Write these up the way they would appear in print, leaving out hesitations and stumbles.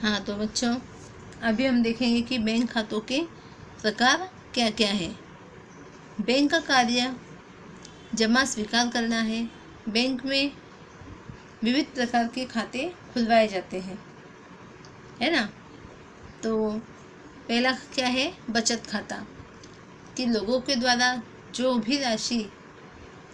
हाँ तो बच्चों, अभी हम देखेंगे कि बैंक खातों के प्रकार क्या क्या है। बैंक का कार्य जमा स्वीकार करना है। बैंक में विविध प्रकार के खाते खुलवाए जाते हैं, है ना। तो पहला क्या है, बचत खाता, कि लोगों के द्वारा जो भी राशि,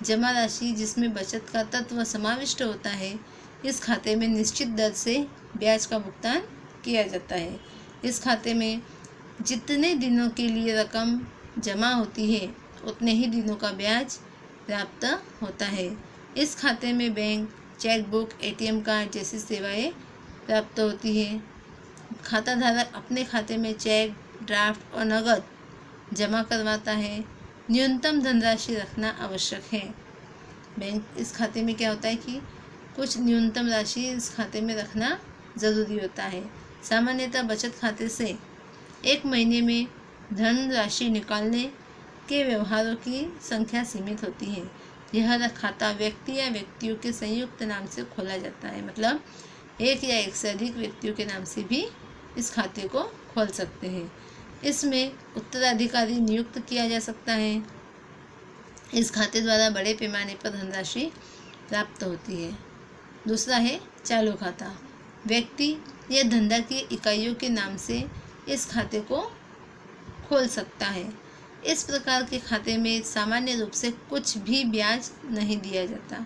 जमा राशि जिसमें बचत का तत्व समाविष्ट होता है, इस खाते में निश्चित दर से ब्याज का भुगतान किया जाता है। इस खाते में जितने दिनों के लिए रकम जमा होती है उतने ही दिनों का ब्याज प्राप्त होता है। इस खाते में बैंक, चेकबुक, एटीएम कार्ड जैसी सेवाएं प्राप्त होती है। खाता धारक अपने खाते में चेक, ड्राफ्ट और नकद जमा करवाता है। न्यूनतम धनराशि रखना आवश्यक है। बैंक इस खाते में क्या होता है कि कुछ न्यूनतम राशि इस खाते में रखना ज़रूरी होता है। सामान्यतः बचत खाते से एक महीने में धन राशि निकालने के व्यवहारों की संख्या सीमित होती है। यह खाता व्यक्ति या व्यक्तियों के संयुक्त नाम से खोला जाता है, मतलब एक या एक से अधिक व्यक्तियों के नाम से भी इस खाते को खोल सकते हैं। इसमें उत्तराधिकारी नियुक्त किया जा सकता है। इस खाते द्वारा बड़े पैमाने पर धनराशि प्राप्त होती है। दूसरा है चालू खाता, व्यक्ति या धंधा की इकाइयों के नाम से इस खाते को खोल सकता है। इस प्रकार के खाते में सामान्य रूप से कुछ भी ब्याज नहीं दिया जाता,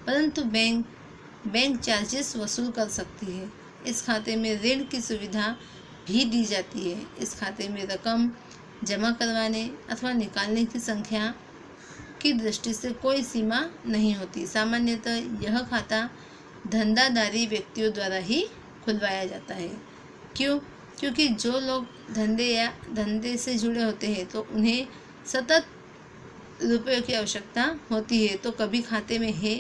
परंतु बैंक चार्जेस वसूल कर सकती है। इस खाते में ऋण की सुविधा भी दी जाती है। इस खाते में रकम जमा करवाने अथवा निकालने की संख्या की दृष्टि से कोई सीमा नहीं होती। सामान्यतः यह खाता धंधादारी व्यक्तियों द्वारा ही खुलवाया जाता है। क्यों? क्योंकि जो लोग धंधे से जुड़े होते हैं तो उन्हें सतत रुपयों की आवश्यकता होती है। तो कभी खाते में है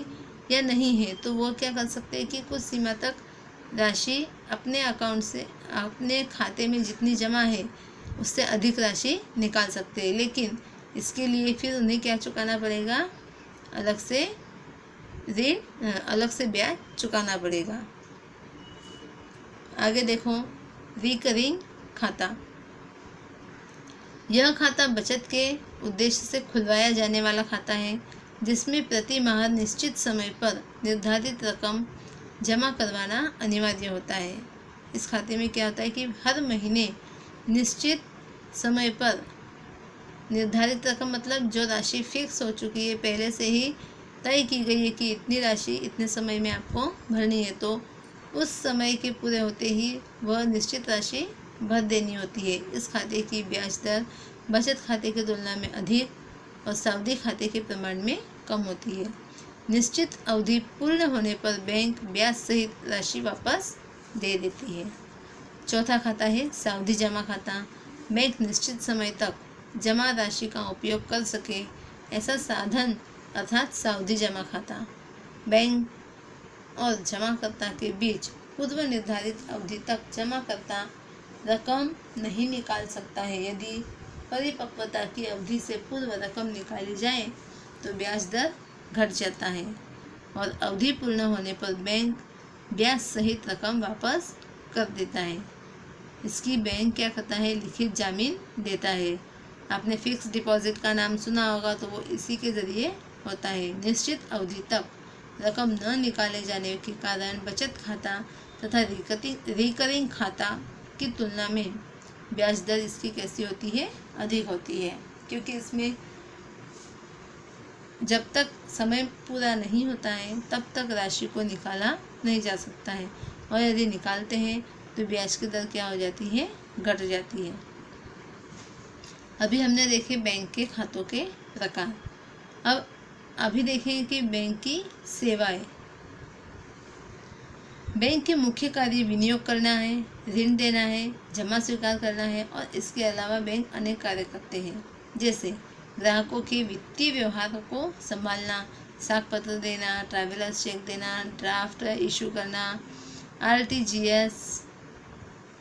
या नहीं है तो वो क्या कर सकते हैं कि कुछ सीमा तक राशि अपने अकाउंट से, अपने खाते में जितनी जमा है उससे अधिक राशि निकाल सकते हैं। लेकिन इसके लिए फिर उन्हें क्या चुकाना पड़ेगा, अलग से ऋण, अलग से ब्याज चुकाना पड़ेगा। आगे देखो, रिकरिंग खाता। यह खाता बचत के उद्देश्य से खुलवाया जाने वाला खाता है, जिसमें प्रति माह निश्चित समय पर निर्धारित रकम जमा करवाना अनिवार्य होता है। इस खाते में क्या होता है कि हर महीने निश्चित समय पर निर्धारित रकम, मतलब जो राशि फिक्स हो चुकी है, पहले से ही तय की गई है कि इतनी राशि इतने समय में आपको भरनी है, तो उस समय के पूरे होते ही वह निश्चित राशि भर देनी होती है। इस खाते की ब्याज दर बचत खाते की तुलना में अधिक और सावधि खाते के प्रमाण में कम होती है। निश्चित अवधि पूर्ण होने पर बैंक ब्याज सहित राशि वापस दे देती है। चौथा खाता है सावधि जमा खाता। बैंक निश्चित समय तक जमा राशि का उपयोग कर सके ऐसा साधन अर्थात सावधि जमा खाता। बैंक और जमाकर्ता के बीच पूर्व निर्धारित अवधि तक जमाकर्ता रकम नहीं निकाल सकता है। यदि परिपक्वता की अवधि से पूर्व रकम निकाली जाए तो ब्याज दर घट जाता है और अवधि पूर्ण होने पर बैंक ब्याज सहित रकम वापस कर देता है। इसकी बैंक क्या करता है, लिखित जामीन देता है। आपने फिक्स डिपॉजिट का नाम सुना होगा, तो वो इसी के ज़रिए होता है। निश्चित अवधि तक रकम न निकाले जाने के कारण बचत खाता तथा रिकरिंग खाता की तुलना में ब्याज दर इसकी कैसी होती है, अधिक होती है, क्योंकि इसमें जब तक समय पूरा नहीं होता है तब तक राशि को निकाला नहीं जा सकता है, और यदि निकालते हैं तो ब्याज की दर क्या हो जाती है, घट जाती है। अभी हमने देखे बैंक के खातों के प्रकार। अब अभी देखें कि बैंक की सेवाएं। बैंक के मुख्य कार्य विनियोग करना है, ऋण देना है, जमा स्वीकार करना है, और इसके अलावा बैंक अनेक कार्य करते हैं, जैसे ग्राहकों के वित्तीय व्यवहारों को संभालना, साख पत्र देना, ट्रैवलर्स चेक देना, ड्राफ्ट इशू करना, RTGS,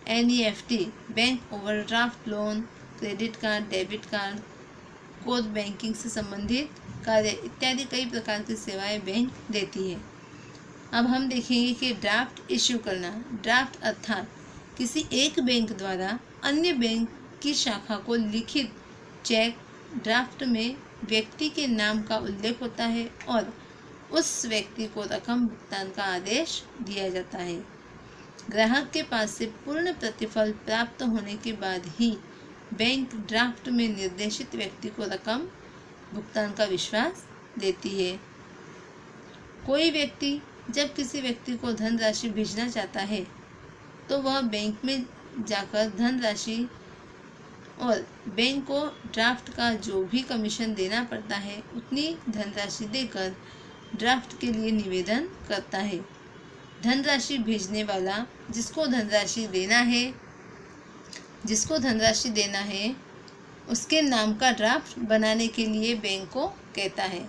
NEFT, bank overdraft loan, credit card, debit card, core banking से संबंधित कार्य इत्यादि कई प्रकार की सेवाएं बैंक देती है। अब हम देखेंगे कि ड्राफ्ट इश्यू करना। ड्राफ्ट अर्थात किसी एक बैंक द्वारा अन्य बैंक की शाखा को लिखित चेक ड्राफ्ट में व्यक्ति के नाम का उल्लेख होता है और उस व्यक्ति को रकम भुगतान का आदेश दिया जाता है। ग्राहक के पास से पूर्ण प्रतिफल प्राप्त होने के बाद ही बैंक ड्राफ्ट में निर्देशित व्यक्ति को रकम भुगतान का विश्वास देती है। कोई व्यक्ति जब किसी व्यक्ति को धनराशि भेजना चाहता है तो वह बैंक में जाकर धनराशि और बैंक को ड्राफ्ट का जो भी कमीशन देना पड़ता है उतनी धनराशि देकर ड्राफ्ट के लिए निवेदन करता है। धनराशि भेजने वाला जिसको धनराशि देना है उसके नाम का ड्राफ्ट बनाने के लिए बैंक को कहता है।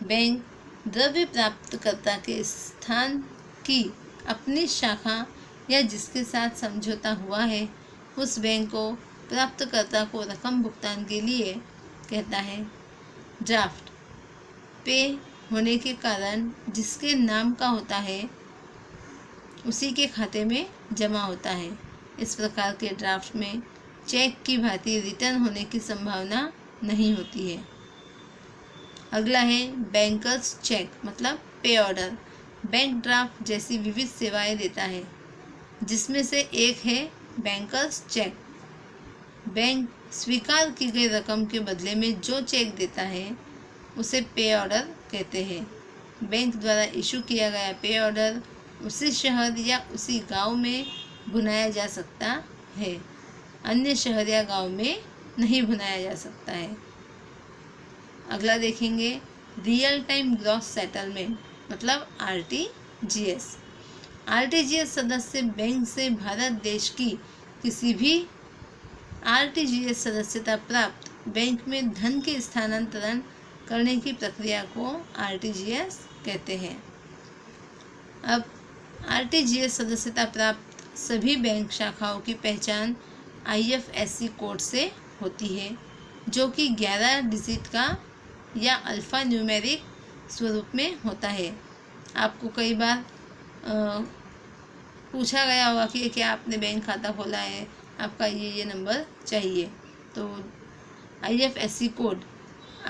बैंक द्रव्य प्राप्तकर्ता के स्थान की अपनी शाखा या जिसके साथ समझौता हुआ है उस बैंक को प्राप्तकर्ता को रकम भुगतान के लिए कहता है। ड्राफ्ट पे होने के कारण जिसके नाम का होता है उसी के खाते में जमा होता है। इस प्रकार के ड्राफ्ट में चेक की भांति रिटर्न होने की संभावना नहीं होती है। अगला है बैंकर्स चेक मतलब पे ऑर्डर। बैंक ड्राफ्ट जैसी विविध सेवाएं देता है जिसमें से एक है बैंकर्स चेक। बैंक स्वीकार की गई रकम के बदले में जो चेक देता है उसे पे ऑर्डर कहते हैं। बैंक द्वारा इशू किया गया पे ऑर्डर उसी शहर या उसी गांव में भुनाया जा सकता है, अन्य शहर या गांव में नहीं भुनाया जा सकता है। अगला देखेंगे रियल टाइम ग्रॉस सेटलमेंट मतलब आरटीजीएस। आरटीजीएस सदस्य बैंक से भारत देश की किसी भी आरटीजीएस सदस्यता प्राप्त बैंक में धन के स्थानांतरण करने की प्रक्रिया को आरटीजीएस कहते हैं। अब आरटीजीएस सदस्यता प्राप्त सभी बैंक शाखाओं की पहचान आईएफएससी कोड से होती है जो कि 11 डिजिट का या अल्फ़ा न्यूमेरिक स्वरूप में होता है। आपको कई बार पूछा गया होगा कि क्या आपने बैंक खाता खोला है, आपका ये नंबर चाहिए। तो आईएफएससी कोड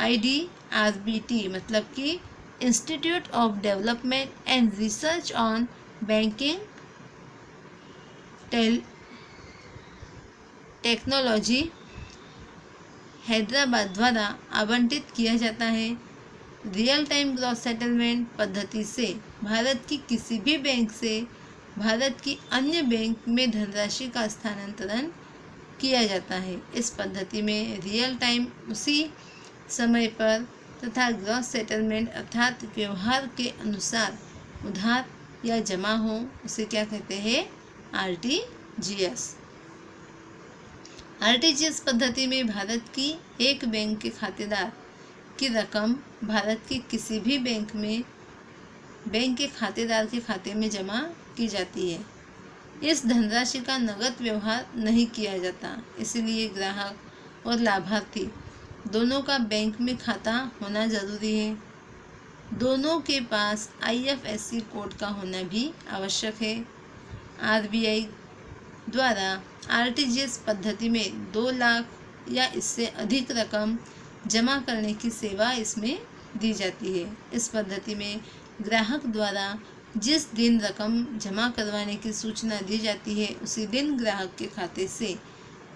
IDRBT मतलब कि institute of development and research on banking technology Hyderabad द्वारा आवंटित किया जाता है। रियल टाइम ग्रॉस सेटलमेंट पद्धति से भारत की किसी भी बैंक से भारत की अन्य बैंक में धनराशि का स्थानांतरण किया जाता है। इस पद्धति में रियल टाइम उसी समय पर तथा ग्रॉस सेटलमेंट अर्थात व्यवहार के अनुसार उधार या जमा हो उसे क्या कहते हैं आरटीजीएस। आरटीजीएस पद्धति में भारत की एक बैंक के खातेदार की रकम भारत के किसी भी बैंक में बैंक के खातेदार के खाते में जमा की जाती है। इस धनराशि का नगद व्यवहार नहीं किया जाता, इसलिए ग्राहक और लाभार्थी दोनों का बैंक में खाता होना जरूरी है। दोनों के पास आईएफएससी कोड का होना भी आवश्यक है। आरबीआई द्वारा आरटीजीएस पद्धति में 2 लाख या इससे अधिक रकम जमा करने की सेवा इसमें दी जाती है। इस पद्धति में ग्राहक द्वारा जिस दिन रकम जमा करवाने की सूचना दी जाती है उसी दिन ग्राहक के खाते से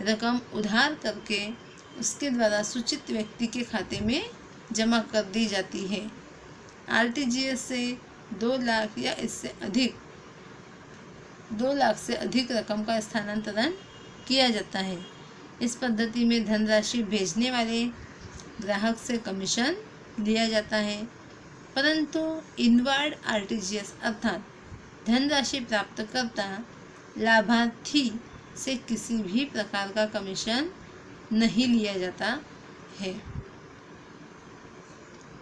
रकम उधार करके उसके द्वारा सूचित व्यक्ति के खाते में जमा कर दी जाती है। आरटीजीएस से 2 लाख या इससे अधिक 2 लाख से अधिक रकम का स्थानांतरण किया जाता है। इस पद्धति में धनराशि भेजने वाले ग्राहक से कमीशन लिया जाता है, परंतु इनवर्ड आरटीजीएस अर्थात धनराशि प्राप्तकर्ता लाभार्थी से किसी भी प्रकार का कमीशन नहीं लिया जाता है।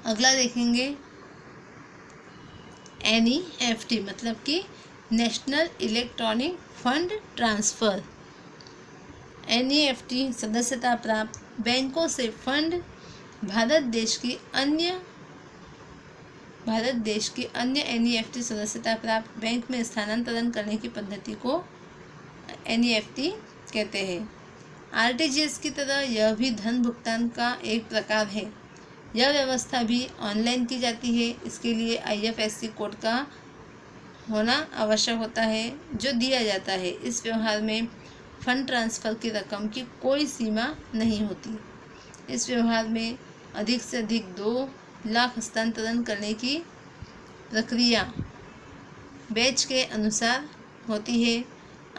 अगला देखेंगे NEFT मतलब कि national electronic fund transfer. NEFT सदस्यता प्राप्त बैंकों से फंड भारत देश के अन्य NEFT सदस्यता प्राप्त बैंक में स्थानांतरण करने की पद्धति को NEFT कहते हैं। RTGS की तरह यह भी धन भुगतान का एक प्रकार है। यह व्यवस्था भी ऑनलाइन की जाती है। इसके लिए IFSC कोड का होना आवश्यक होता है जो दिया जाता है। इस व्यवहार में फंड ट्रांसफ़र की रकम की कोई सीमा नहीं होती। इस व्यवहार में अधिक से अधिक 2 लाख हस्तांतरण करने की प्रक्रिया बैच के अनुसार होती है।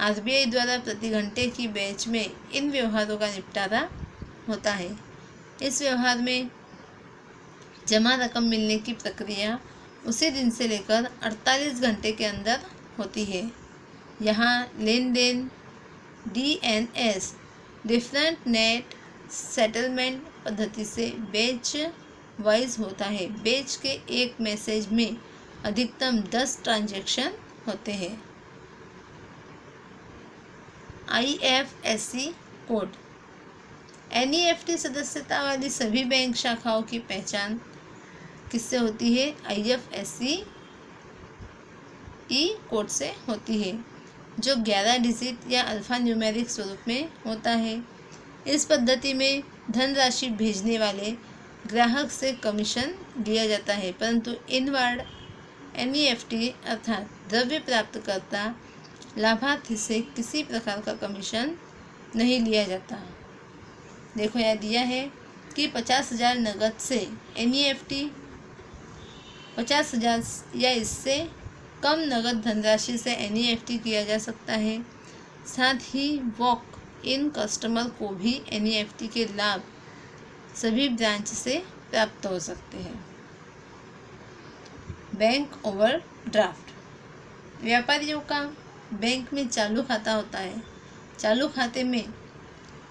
RBI द्वारा प्रति घंटे की बैच में इन व्यवहारों का निपटारा होता है। इस व्यवहार में जमा रकम मिलने की प्रक्रिया उसी दिन से लेकर 48 घंटे के अंदर होती है। यहाँ लेन देन DNS डिफरेंट नेट सेटलमेंट पद्धति से बैच वाइज होता है। बैच के एक मैसेज में अधिकतम 10 ट्रांजैक्शन होते हैं। IFSC code. NEFT सदस्यता वाली सभी बैंक शाखाओं की पहचान किससे होती है? IFSC कोड से होती है, जो 11 डिजिट या अल्फ़ा न्यूमेरिक स्वरूप में होता है। इस पद्धति में धनराशि भेजने वाले ग्राहक से कमीशन लिया जाता है, परंतु इनवर्ड NEFT अर्थात द्रव्य प्राप्तकर्ता लाभार्थी से किसी प्रकार का कमीशन नहीं लिया जाता। देखो यहाँ दिया है कि 50,000 नगद से NEFT 50,000 या इससे कम नगद धनराशि से NEFT किया जा सकता है। साथ ही वॉक इन कस्टमर को भी NEFT के लाभ सभी ब्रांच से प्राप्त हो सकते हैं। Bank overdraft. व्यापारियों का बैंक में चालू खाता होता है। चालू खाते में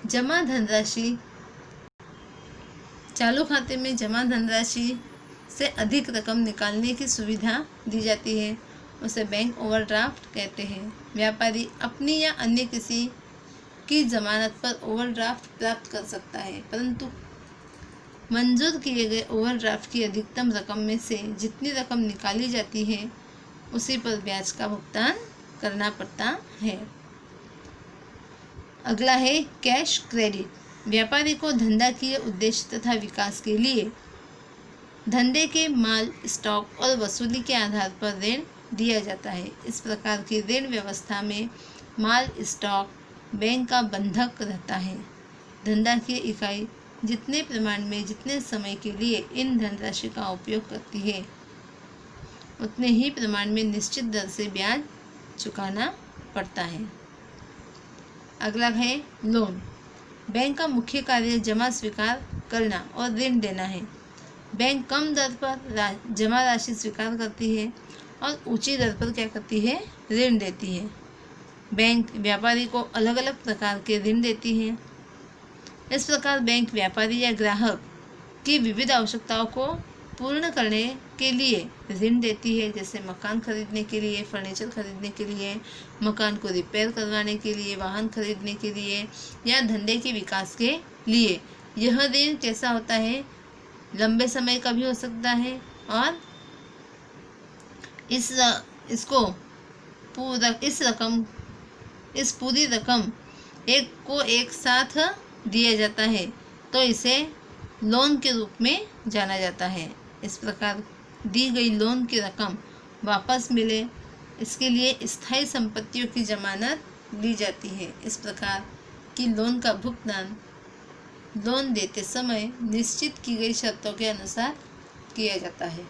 जमा धनराशि से अधिक रकम निकालने की सुविधा दी जाती है, उसे बैंक ओवरड्राफ्ट कहते हैं। व्यापारी अपनी या अन्य किसी की ज़मानत पर ओवरड्राफ्ट प्राप्त कर सकता है, परंतु मंजूर किए गए ओवरड्राफ्ट की अधिकतम रकम में से जितनी रकम निकाली जाती है उसी पर ब्याज का भुगतान करना पड़ता है। अगला है कैश क्रेडिट। व्यापारी को धंधाकीय उद्देश्य तथा विकास के लिए धंधे के माल, स्टॉक और वसूली के आधार पर ऋण दिया जाता है। इस प्रकार की ऋण व्यवस्था में माल, स्टॉक बैंक का बंधक रहता है। धंधाकीय इकाई जितने प्रमाण में जितने समय के लिए इन धनराशि का उपयोग करती है उतने ही प्रमाण में निश्चित दर से ब्याज चुकाना पड़ता है। अगला है लोन। बैंक का मुख्य कार्य जमा स्वीकार करना और ऋण देना है। बैंक कम दर पर जमा राशि स्वीकार करती है और ऊंची दर पर क्या करती है? ऋण देती है। बैंक व्यापारी को अलग अलग प्रकार के ऋण देती है। इस प्रकार बैंक व्यापारी या ग्राहक की विविध आवश्यकताओं को पूर्ण करने के लिए ऋण देती है, जैसे मकान खरीदने के लिए, फर्नीचर खरीदने के लिए, मकान को रिपेयर करवाने के लिए, वाहन खरीदने के लिए या धंधे के विकास के लिए। यह ऋण कैसा होता है? लंबे समय का भी हो सकता है और इस पूरी रकम एक साथ दिया जाता है, तो इसे लोन के रूप में जाना जाता है। इस प्रकार दी गई लोन की रकम वापस मिले, इसके लिए स्थायी संपत्तियों की जमानत ली जाती है। इस प्रकार की लोन का भुगतान लोन देते समय निश्चित की गई शर्तों के अनुसार किया जाता है।